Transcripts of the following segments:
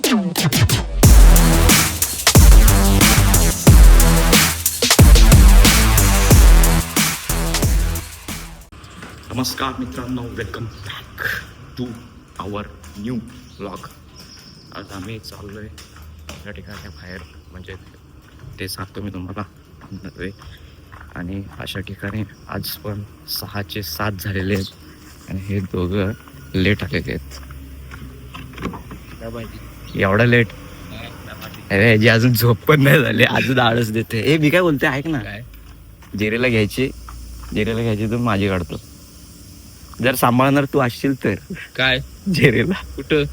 नमस्कार मित्रांनो, welcome back to our new vlog. आज आम्ही चाललो आहे त्या ठिकाणी बाहेर, म्हणजे ते सांगतो मी तुम्हाला नव्हे. आणि अशा ठिकाणी आज पण 6:07 झालेले आहेत आणि हे दोघं लेट आलेले आहेत. एवढा लेट? अरे याची अजून झोप पण नाही झाली, अजून आळस देते. हे मी काय बोलते ऐक ना, जिरेला घ्यायची तर माझी काढतो. जर सांभाळणार तू असशील तर. काय जेरेला कुठं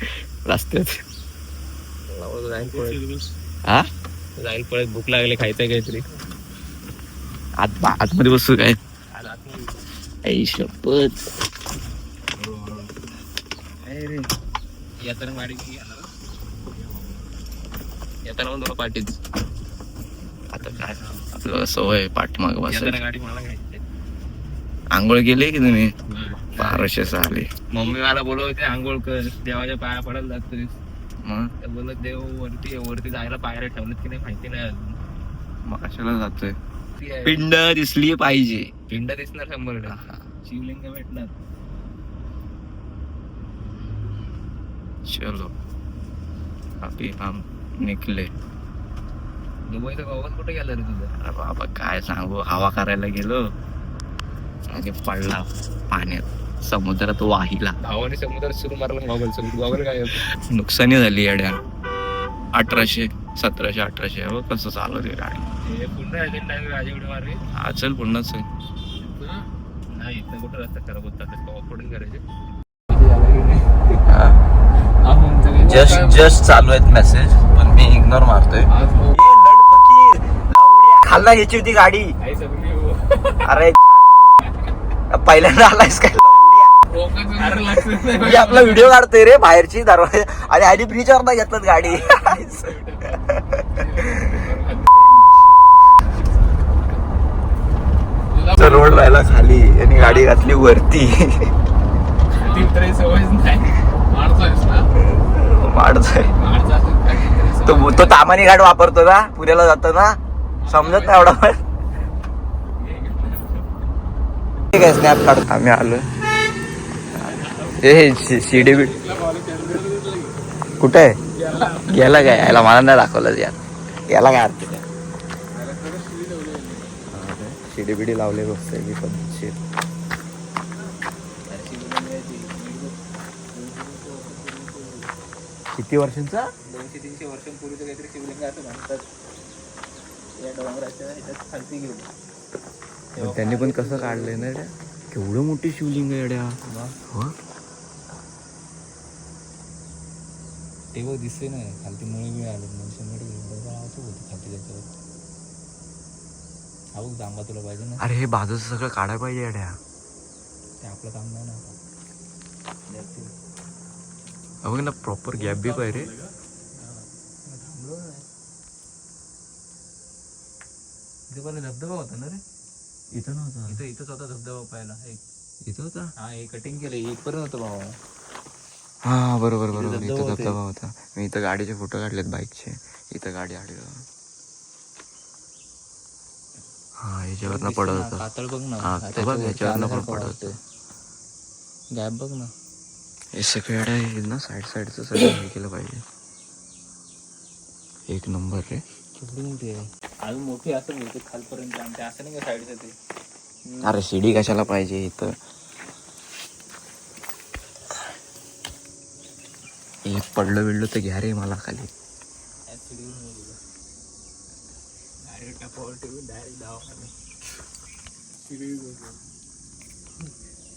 रस्त्यात जाईल पळत, भूक लागली, खायचंय काहीतरी. आतमध्ये बसू काय? आई शपथ. येताना गाडी येताना पण तुला पाठीच. आता काय आपल्याला सवय पाठीमाग बसायची. गाडी मला घ्यायची. आंघोळ केली की तुम्ही? 1200 आले. मम्मी मला बोलवते आंघोळ कर, देवाच्या पाया पडायला जातोय. मग बोलत देव वरती जायला पायऱ्या ठेवल्यात की नाही माहिती नाही अजून. मग कशाला जातोय? पिंड दिसली पाहिजे. पिंड दिसणार 100%. शिवलिंग भेटणार. चलो अभी हम निकले. दुबईचा गोवाच कुठे गेला रे तुझा? अरे बाबा काय सांगू, हवा करायला गेलो आणि पडला पाण्यात, समुद्रात वाहिला. भावाने समुद्रात सुरू मारला. गॉगल काय नुकसानी झाली येड्या. 1800 1700 1800. हो कसं चालू आहे गाडी. पुन्हा राजेवडे मार्गे. हा चल पुन्हाच आहे. नाही इथं कुठं रस्ता खराब होतात, ऑफरोडिंग करायचे. जस्ट चालू आहेत मेसेज, पण मी इग्नोर मारतोय. खाल्ला घ्यायची होती गाडी. अरे पहिल्यांदा आलायस काय? आपला व्हिडिओ काढतोय रे बाहेरची दरवाजा, आणि आधी ब्रिजवर नाही घेतलं गाडी. रोड राहिला खाली आणि गाडी घातली वरती. तो तामानी घाट वापरतो ना पुण्याला जातो ना, समजत नाही एवढा. पण ठीक आहे, स्नॅप काढतो. आम्ही आलो. हे शिडी बीड कुठे आहे? गेला काय? याला मला नाही दाखवलं यार. याला काय अर्थ? शिडी बिडी लावले बसते मी पद्धतशीर. किती वर्षांचा? 200-300 वर्षांपूर्वीचं काहीतरी शिवलिंग असं म्हणतात. या डोंगराच्या ह्याच्यात खालती घेऊन त्यांनी पण कसं काढलंय ना रे, केवढं मोठी शिवलिंग आहे येड्या. ते बघ दिसते ना खालती मुळे आले होती खालती त्याच्यावर. हा बघ जांबा तुला पाहिजे ना. अरे हे बाजूचं सगळं काढायला पाहिजे येड्या. ते आपलं काम नाही ना. बघ ना, प्रॉपर गॅप बी पाहिजे रे. इथे पण धबधबा होता ना रे. इथं नव्हता. इथंच होता धबधबा पाहायला. इथं होता. हा हे कटिंग केलं इथपर्यंत होतं भावा. हा बरोबर इथं धबधबा होता. मी इथं गाडीचे फोटो काढलेत बाईकचे. इथं गाडी आली. हा याच्यावरनं पडत होता. पातळ बघ ना. हा ते बघ याच्यावरनं पण पडत होतं. गॅप बघ ना. हे सगळे आहे ना, साईडचं सगळं हे केलं पाहिजे. एक नंबर रे. केवढी मोठी आहे. अजून मोठी असं मिळते खालपर्यंत आमच्या, असं नाही का साईडचं ते. अरे शिडी कशाला पाहिजे इथं? एक पडलं बिडलं तर घ्या रे मला खाली.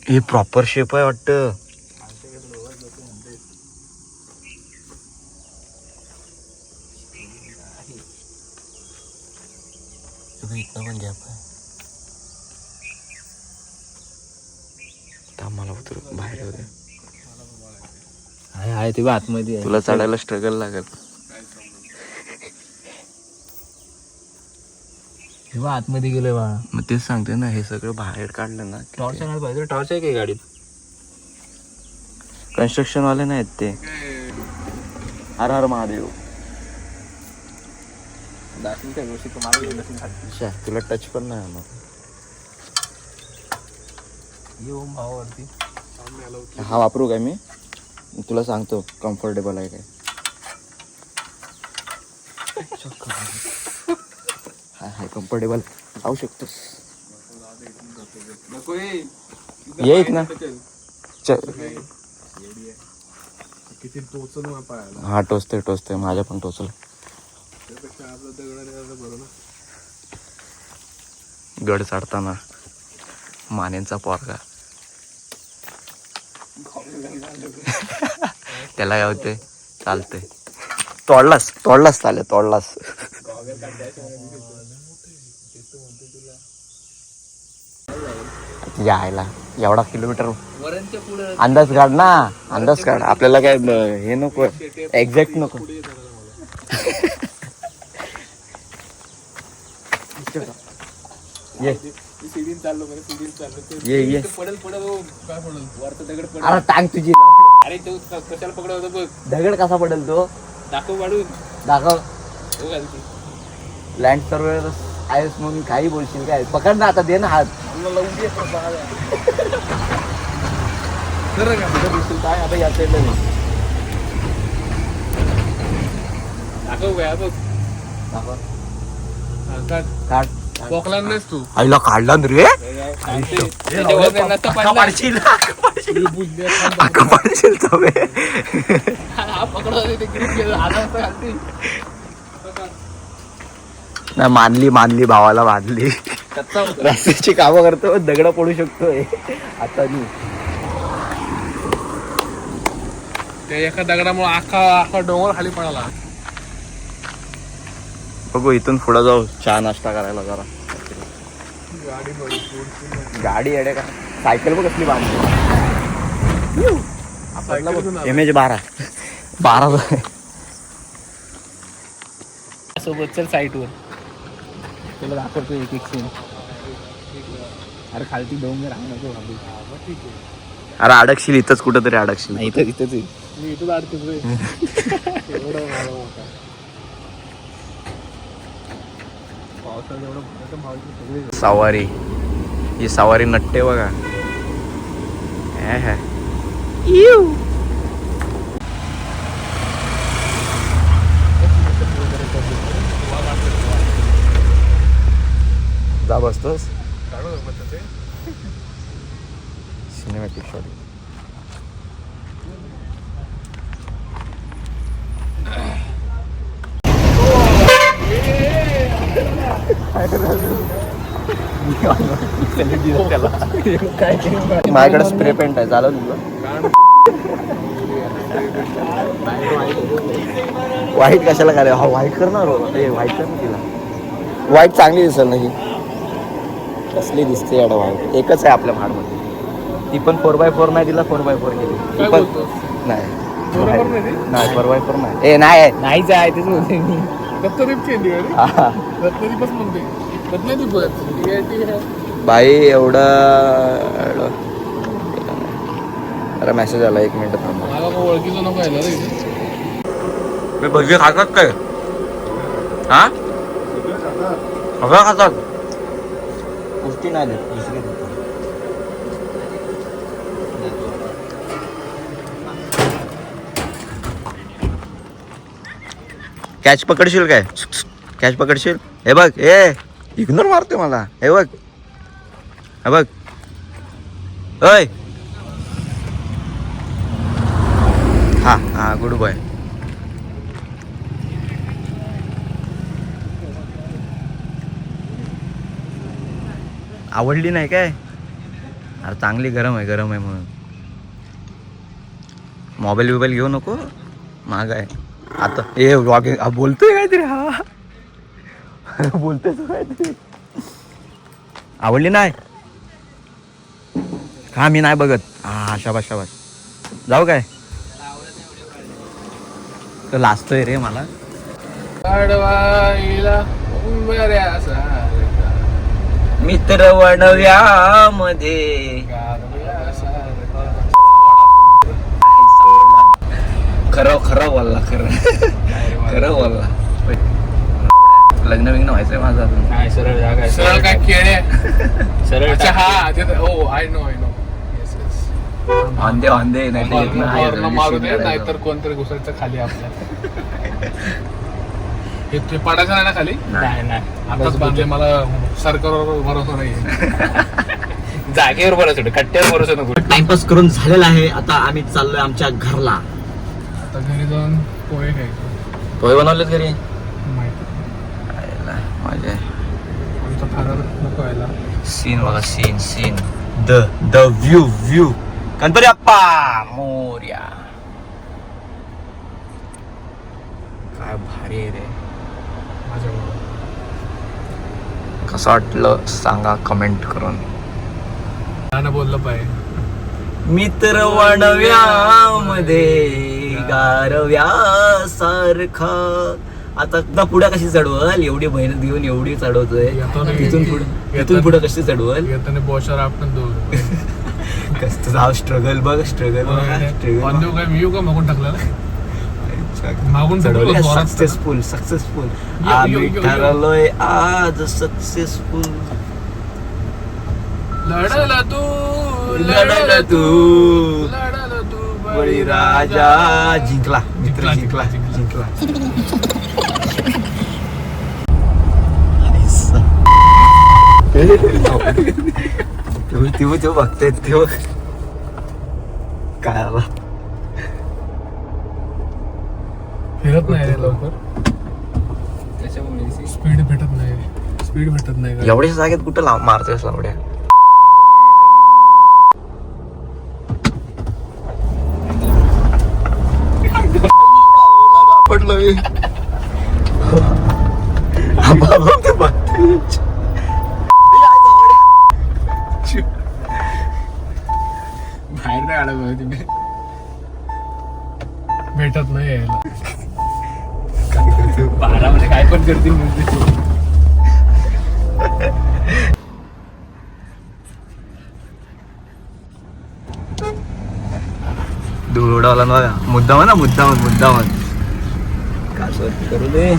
हे प्रॉपर शेप आहे वाटतं. इथं पण गॅप आहे. मला बाहेर होते. आहे ते आतमध्ये. तुला चढायला स्ट्रगल लागेल. तेव्हा आतमध्ये गेलोय बाळा. मग तेच सांगते ना, हे सगळं बाहेर काढलं ना. टॉर्च नाही पाहिजे. टॉर्च आहे काही गाडीत? कन्स्ट्रक्शन वाले नाहीत ते. हर हर महादेव. दाखवी काय व्यवस्थित तुम्हाला घेऊन असेल खाली. शा, तुला टच पण नाही होणार. येऊ भावावरती हा वापरू काय मी तुला सांगतो कम्फर्टेबल आहे काय. हाय कम्फर्टेबल लावू शकतोस. नको ये इथं ना. किती टोचल पायाला. हा टोचते माझ्या पण टोचल. गड चढताना मानेंचा पोरगा त्याला काय होते चालते. तोडलास चाले तोडलास. यायला एवढा किलोमीटर वरणच्या पुढे अंदाज काढ आपल्याला काय हे नको एक्झॅक्ट नको. ये सीडीन चाललो ये पडल काय पडल वरचा दगड पडल. अरे टांग तुझी. अरे तो कशाला पकडा होता बघ. दगड कसा पडेल तो दाखव वाढून दाखव. हो घालती लँड सर्वेअर आहेस म्हणून काही बोलशील काय. पकड ना आता दे ना हात. काय आता या साईडला दाखव काय बघ. काढ. पोकला नाहीस तू. आईला काढला ना रे. मानली भावाला बांधली. रस्त्याची कामं करतो दगड पडू शकतोय आता मी. एका दगडामुळे अख्खा डोंगर खाली पडाला. बघू इथून पुढे जाऊ चहा नाश्ता करायला जरा. गाडी येडे का सायकल बघ कसली बांधली. MH12 सोबत चल साईटवर तुला दाखवतो एक सीन. अरे खालती डोंगर आहे नको भाभी. अरे अडकशील इथंच कुठं तरी अडकशील. इथंच मी इथंच अडकतो रे. सवारी ही सवारी नट्टे बघा. जा बसतोस सिनेमॅटिक शॉट. माझ्याकडे स्प्रे पेंट आहे चालू तुला. व्हाईट कशाला काय. हा व्हाईट करणार व्हाईट कर ना तिला. व्हाईट चांगली दिसेल नाही कसली दिसते याडा व्हाईट. एकच आहे आपल्या भाडमध्ये. ती पण 4x4 नाही तिला 4x4 केली. ती पण नाही 4x4 नाही. ए नाही नाहीच आहे तेच बोलते मी. बाई एवढं. अरे मेसेज आला 1 मिनिट थांबा. ओळखीचं नको आहे मी भजी खातात काय. हा सगळं खातात गोष्टी नाही देत दुसरी. कॅच पकडशील काय. कॅच पकडशील. हे बघ इग्नोर मारते मला. हे बघ ओय. हा गुड बॉय. आवडली नाही काय. अरे चांगली गरम आहे म्हणून. मोबाईल घेऊ नको महाग आहे आता. व्लॉगिंग बोलतोय काहीतरी. हा बोलतोय तू काहीतरी. आवडली नाही का. मी नाही बघत. शाबास जाऊ काय. तर लाजतोय रे मला. मित्र वणव्यामध्ये खरं बोलला खरं बोलला. लग्न बिग्न व्हायचंय माझं अजून. नाही सरळ जागा आहे. सरळ काय खेळ सरळ अच्छा टाक. हा ते हो आय नो वांदे नाही तर येत नाही. मारू दे नाहीतर कोणतरी घुसायचं खाली आपल्या. हे ते पडायचं नाही ना खाली. नाही नाही आताच बांधले. मला सरकारवर भरोसा नाही. जागेवर बरंच होतं, कट्ट्यावर बरंच नको. टाइमपास करून झालेला आहे. आता आम्ही चाललोय आमच्या घरला. आता घरी जाऊन पोहे खायचे. पोहे बनवलेत घरी. माहिती माझे आमचा फादर नको व्हायला. सीन बघा seen the view Ganpati Bappa Morya. काय भारी आहे रे. माझ्याबरोबर कसं वाटलं सांगा कमेंट करून. गाणं बोललं पाहिजे. मित्र वणव्यामध्ये गारव्यासारखा. आता पुढे कशी चढवल? एवढी मेहनत घेऊन एवढी चढवतोय. तिथून पुढे कशी चढवल? येताना बोशावर आपण दोन कसं जाव स्ट्रगल बघ स्ट्रगल काय व्ह्यू का मागून टाकला मागून चढवलं. टाकलं. सक्सेसफुल आम्ही आम्ही ठरवलोय आज सक्सेसफुल. लढायला तू लढायला तू लढायला तू बळीराजा. जिंकला मित्र जिंकला. तेव्हा बघतायत तेव्हा काय आला. फिरत नाही रे लवकर. त्याच्यामुळे स्पीड भेटत नाही. एवढ्या जागेत कुठं मारतोयस लावड्या. पडलो बाहेर नाही आला पाहिजे तुम्ही. भेटत नाही यायला. बारामध्ये काय पण करतील म्हणजे. धूळ उडावला ना मुद्दामन कासवरती करू दे.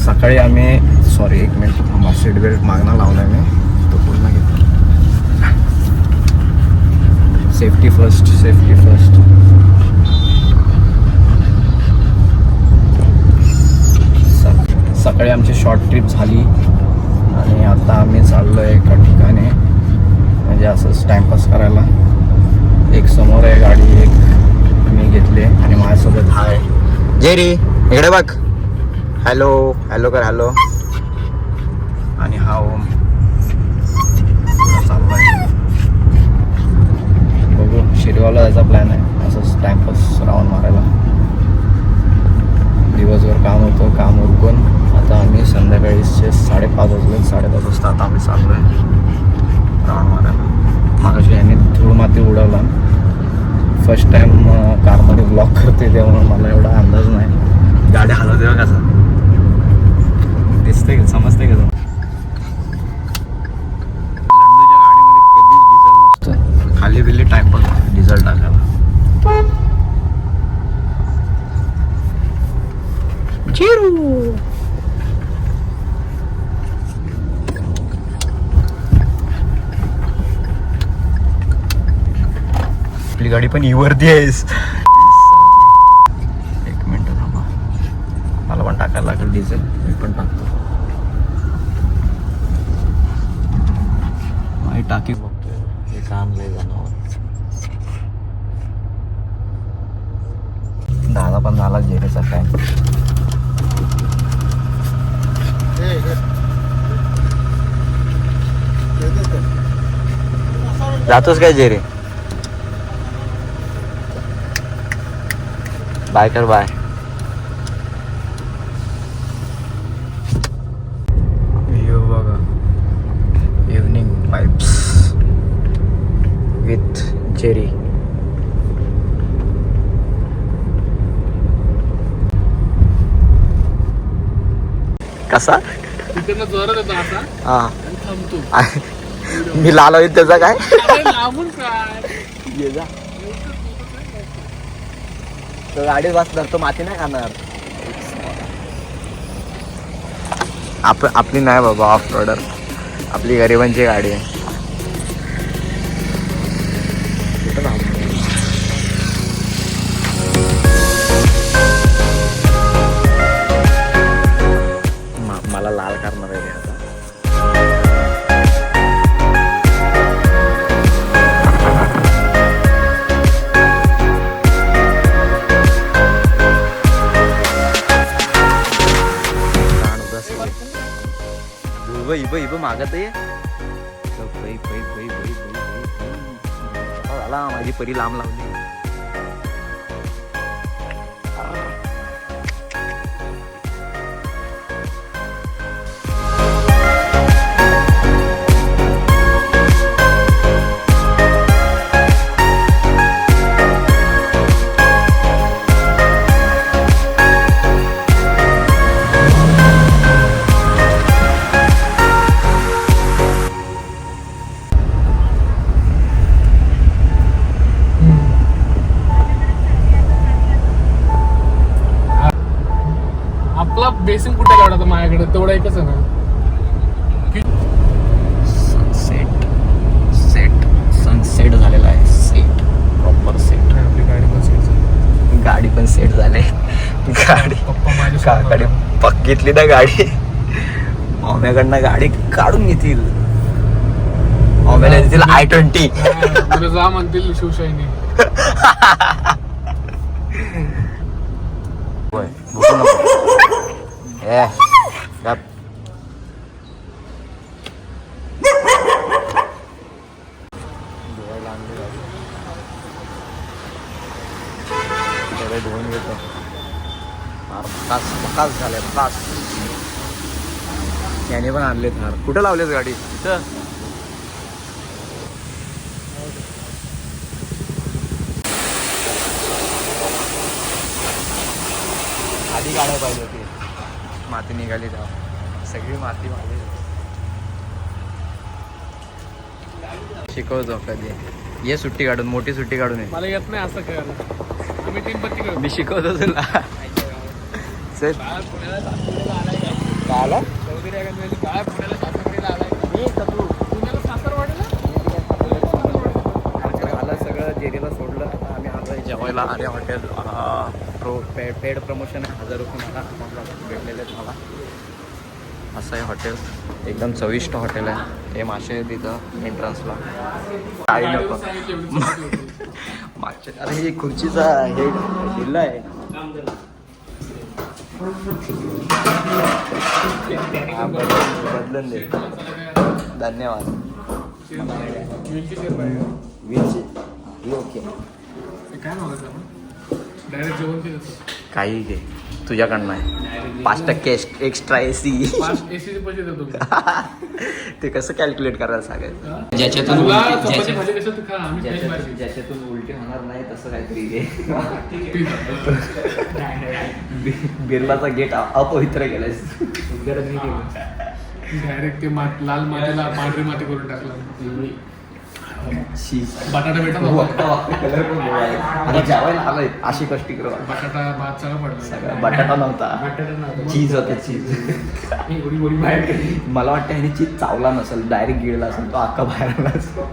सकाळी आम्ही सॉरी एक मिनिट थांबा. सीट बेल्ट मागणं लावलाय मी. तो पूर्ण घेतला. Safety first. सकाळी आमची शॉर्ट ट्रिप झाली आणि आता आम्ही चाललो आहे एका ठिकाणी म्हणजे असंच टाइमपास करायला. एक समोर आहे गाडी, एक मी घेतले आणि माझ्यासोबत हाय जेरी. इकडे बघ. हॅलो कर हॅलो. आणि हा ओम चाललाय. बघू शिरगावला जायचा प्लॅन आहे. असंच टाइमपास राऊंड मारायला. दिवसभर काम होतं. काम उरकून आता आम्ही संध्याकाळीचे 5:30 वाजले. 5:30 वाजता आता आम्ही चाललो आहे राऊंड मारायला. मागाशी यांनी धूळ माती उडवला. फर्स्ट टाइम कारमध्ये ब्लॉक करते त्यामुळे मला एवढा अंदाज नाही. गाडी हलवते बघा कसं दिसते का समजते का? लंडूच्या गाडीमध्ये कधीच डिझेल नसतं. खाली बिल्ली टाइमपास डिझेल टाकायला. आपली गाडी पण इवरती आहेस. एक मिनिट थांबा. मला पण टाकायला लागेल डिझेल. मी पण टाकतो. माझी टाकी बघतोय. हे काम लय जाणार. दादा पण झाला जेरेचा टाइम. जातोस काय जेरे? बाय कर बाय. व्ह्यू बघा. Evening vibes with Jerry. कसा? तिकडनं जोरात येतो असा हा आणि थांबतो. मी लाल होईल त्याचा काय लांबून काय ये जा. तो गाडीत बसणार तो माती नाही खाणार. आपली नाही बाबा ऑफ रोडर, आपली गरिबांची गाडी आहे. मला लाल करणार आहे आता. इब मागत आहे झाला माझी परी लांब लावली. आपला बेसिंग कुठे लावला होता माझ्याकडे तेवढा एकच आहे ना. सनसेट झालेला आहे. Set proper set. आपली गाडी पण सेट झाली. गाडी पण सेट झाले. गाडी पप्पा माझ्या काकाने पक घेतली ना गाडी. माम्याकडनं गाडी काढून घेतील. माम्याला देतील I-20. मला जा म्हणतील शिवशाहीने. भुकू नको. गप. धुवून घेतो. बकास झालाय बकास. त्याने पण आणले थार. कुठं लावलेस गाडी? इथं. आधी गाड्या पाहिजे होती. माती निघाली तेव्हा सगळी माती मागे. शिकवतो कधी. ये सुट्टी काढून, मोठी सुट्टी काढून ये. मला येत नाही असं करायला. आम्ही 3 पत्ती करतो. मी शिकवतो तुला. चल. काय पुण्याला सासवडीला आलाय काय? काय आला? चौधरी काय पुण्याला सासवडीला आलाय का? पुण्याला सासरवाडीला? झालं सगळं. जेरीला सोडलं. आता आम्ही आलोय जेवायला. आणि हॉटेल पेड प्रमोशन 1000 रुपये मला भेटलेले आहेत मला. असं आहे हॉटेल. एकदम चविष्ट हॉटेल आहे. हे मासे तिथं एंट्रन्सला. काही नको मागच्या. अरे हे खुर्चीचा हे दिलं आहे. बदलून दे. धन्यवाद. वीस ओके. काय नव्हतं आपण डायरेक्ट जेवण केलं. काही घे तुझ्याकडनं आहे. 5% एक्स्ट्रा AC. एसीचे पैसे देतो. ते कसं कॅल्क्युलेट करायला सांगायचं. ज्याच्यातून तुला चपाती भाजी कसं खा. आम्ही फ्रेश भाजी. ज्याच्यातून उलटी होणार नाही तसं काहीतरी घे. बिर्लाचा गेट अपवित्र केलाय. डायरेक्ट ते लाल मातीला पांढरी माती करून टाकला. बटाटा भेटा आता जेवायला आलोय. अशी कष्टी करू. बटाटा भात सगळं पडलं. बटाटा नव्हता. चीज होतं. चीज मला वाटतं ह्याने चीज चावला नसेल. डायरेक्ट गिळला असेल तो अख्खा बाहेर असेल.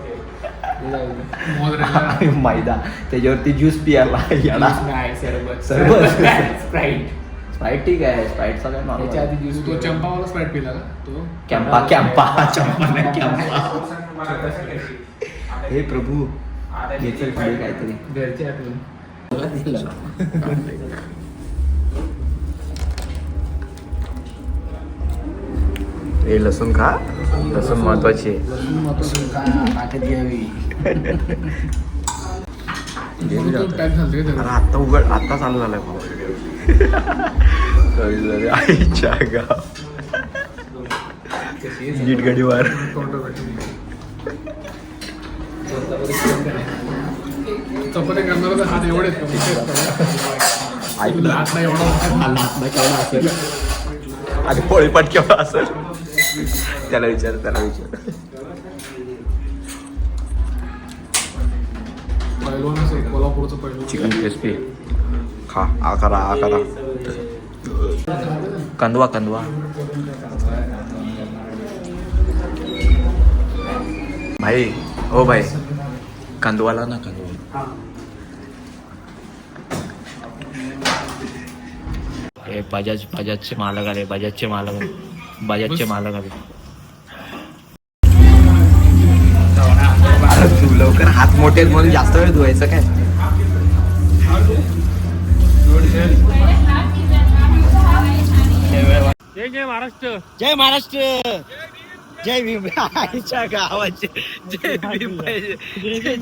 आणि मैदा त्याच्यावरती ज्यूस पियाला येणार. स्प्राईट ठीक आहे. स्प्राईटचा काय नॉर्मल. तो चंपावाला स्प्राईट पिला का तो? कॅम्पा नाही कॅम्पा. हे प्रभू घेतलं पुढे काहीतरी. घरची आठवण. हे लसूण खा. लसूण महत्वाची आहे. अरे आत्ता उघड. आत्ता चालू झालाय आईच्या गाव. नीट गडीवार. चपाती करणार हात एवढेच हात नाही एवढा. आणि पोळीपाट केव्हा असेल त्याला विचार. पुढचं पहिलं चिकन क्रिस्पी खा आकारा कंदवा भाई ओ भाई कंदवाला ना कंदवा हे बजाजचे मालक आले बजाजचे मालक आले तू लवकर हात मोठे म्हणून जास्त वेळ धुवायचं काय जय महाराष्ट्र जय महाराष्ट्र जय भीम आईच्या गावाचे जय भीम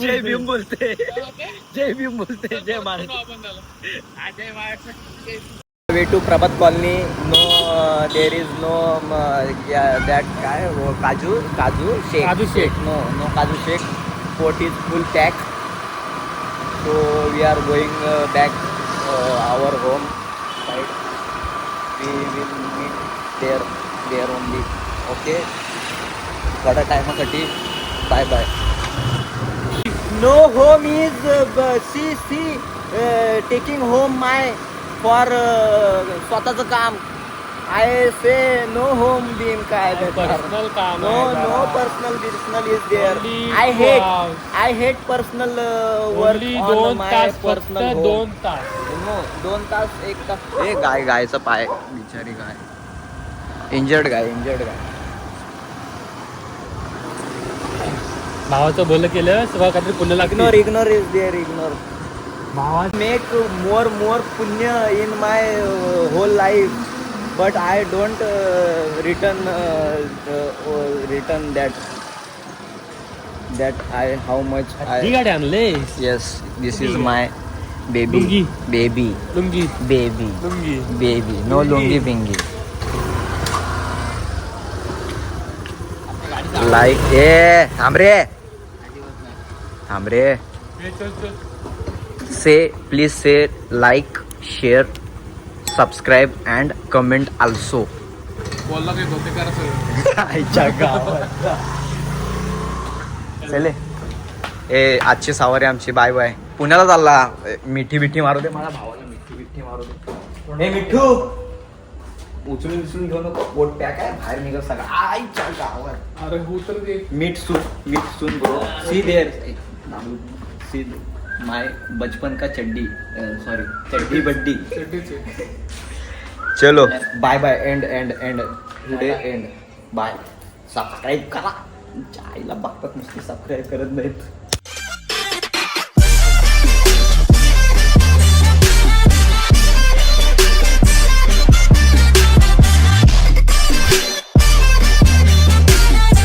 जय भीम बोलते जय Maharashtra way to Prabhat colony no there is no that काय काजू शेक नो काजू शेक पोट is full pack so we are going back our home side we will meet there only okay थोड्या टायमासाठी bye bye no home is she taking home my for स्वतःचं काम I say no home बीम काय personal काम no personal is there I hate personal work on my personal home 2 तास 2 तास 1 तास हे गायचं पाय बिचारी गाय इंजर्ड गाय भावाचं बोललं केलं सगळं काहीतरी पुण्य लागणार ignore is there ignore make more punya in my whole life but I don't return that I how much I ठीक आहे आणले yes this is my baby Lungi. baby no lungi bingi like थांब रे please say like share subscribe and comment also बोलला काही धोकेकार सगळं आईच्या गावात चले ए आजची सावरी आमची बाय बाय पुण्याला चालला मिठी मारू दे मला भावाला मिठी मारू दे ए मिठू उचलून घेऊ नको पोट पॅक आहे बाहेर निघत सगळं आईच्या गावात अरे उतर दे मीठ सून ब्रो सी माय बचपन का चड्डी चड्डी बड्डी चलो bye bye and today and bye subscribe करा आईला बघतात नुसती सबस्क्राईब करत नाहीत